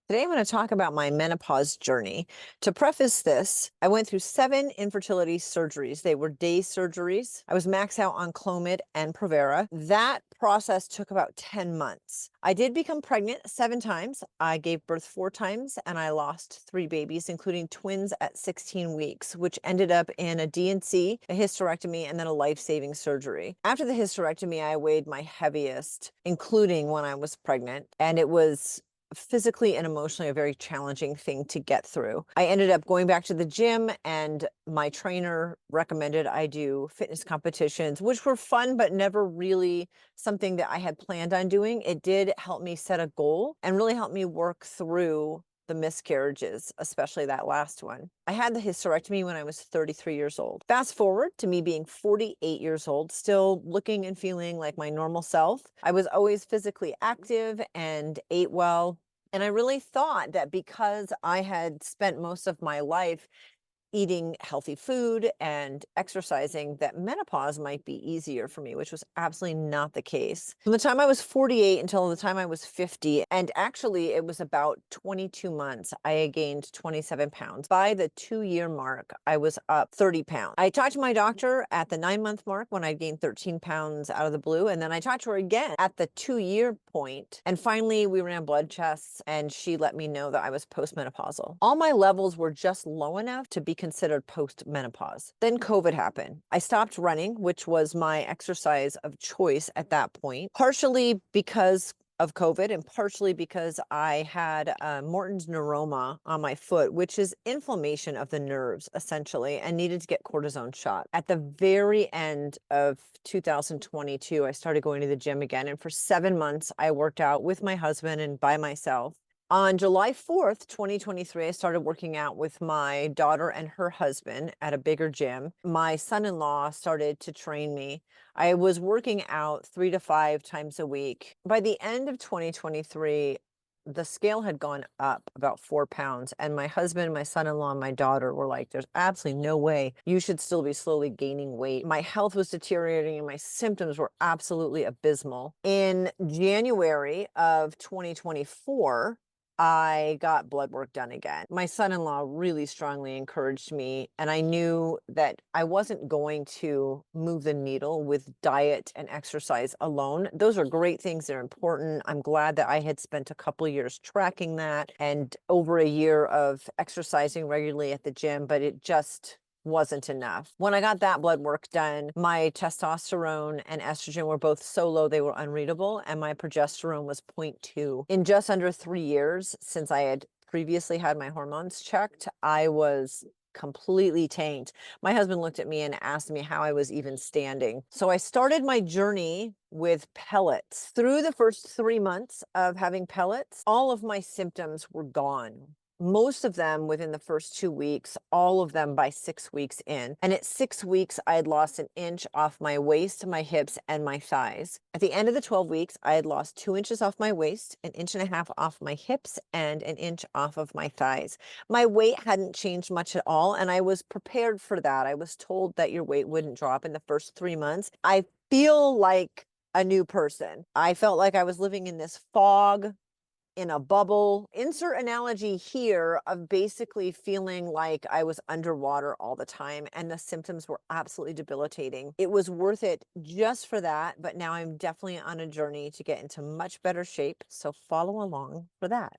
Today, I'm going to talk about my menopause journey. To preface this, I went through 7 infertility surgeries. They were day surgeries. I was maxed out on Clomid and Provera. That process took about 10 months. I did become pregnant 7 times. I gave birth 4 times and I lost 3 babies, including twins at 16 weeks, which ended up in a D&C, a hysterectomy, and then a life-saving surgery. After the hysterectomy, I weighed my heaviest, including when I was pregnant, and it was physically and emotionally a very challenging thing to get through. I ended up going back to the gym, and my trainer recommended I do fitness competitions, which were fun, but never really something that I had planned on doing. It did help me set a goal and really help me work through the miscarriages, especially that last one. I had the hysterectomy when I was 33 years old. Fast forward to me being 48 years old, still looking and feeling like my normal self. I was always physically active and ate well. And I really thought that because I had spent most of my life eating healthy food and exercising, that menopause might be easier for me, which was absolutely not the case. From the time I was 48 until the time I was 50, and actually it was about 22 months, I gained 27 pounds. By the 2-year mark, I was up 30 pounds. I talked to my doctor at the 9-month mark when I gained 13 pounds out of the blue, and then I talked to her again at the 2-year point, and finally we ran blood tests and she let me know that I was postmenopausal. All my levels were just low enough to be considered post-menopause. Then COVID happened. I stopped running, which was my exercise of choice at that point, partially because of COVID and partially because I had Morton's neuroma on my foot, which is inflammation of the nerves essentially, and needed to get cortisone shot. At the very end of 2022, I started going to the gym again, and for 7 months I worked out with my husband and by myself. On July 4th, 2023, I started working out with my daughter and her husband at a bigger gym. My son-in-law started to train me. I was working out 3 to 5 times a week. By the end of 2023, the scale had gone up about 4 pounds, and my husband, my son-in-law, and my daughter were like, there's absolutely no way you should still be slowly gaining weight. My health was deteriorating and my symptoms were absolutely abysmal. In January of 2024, I got blood work done again. My son-in-law really strongly encouraged me, and I knew that I wasn't going to move the needle with diet and exercise alone. Those are great things. They're important. I'm glad that I had spent a couple of years tracking that and over a year of exercising regularly at the gym, but it just wasn't enough. When I got that blood work done, my testosterone and estrogen were both so low they were unreadable, and my progesterone was 0.2. In just under 3 years since I had previously had my hormones checked, I was completely tanked. My husband looked at me and asked me how I was even standing. So I started my journey with pellets. Through the first 3 months of having pellets, all of my symptoms were gone. Most of them within the first 2 weeks, all of them by 6 weeks in. And at 6 weeks, I had lost an inch off my waist, my hips, and my thighs. At the end of the 12 weeks, I had lost 2 inches off my waist, an inch and a half off my hips, and an inch off of my thighs. My weight hadn't changed much at all, and I was prepared for that. I was told that your weight wouldn't drop in the first 3 months. I feel like a new person. I felt like I was living in this fog, in a bubble. Insert analogy here of basically feeling like I was underwater all the time and the symptoms were absolutely debilitating. It was worth it just for that, but now I'm definitely on a journey to get into much better shape, so follow along for that.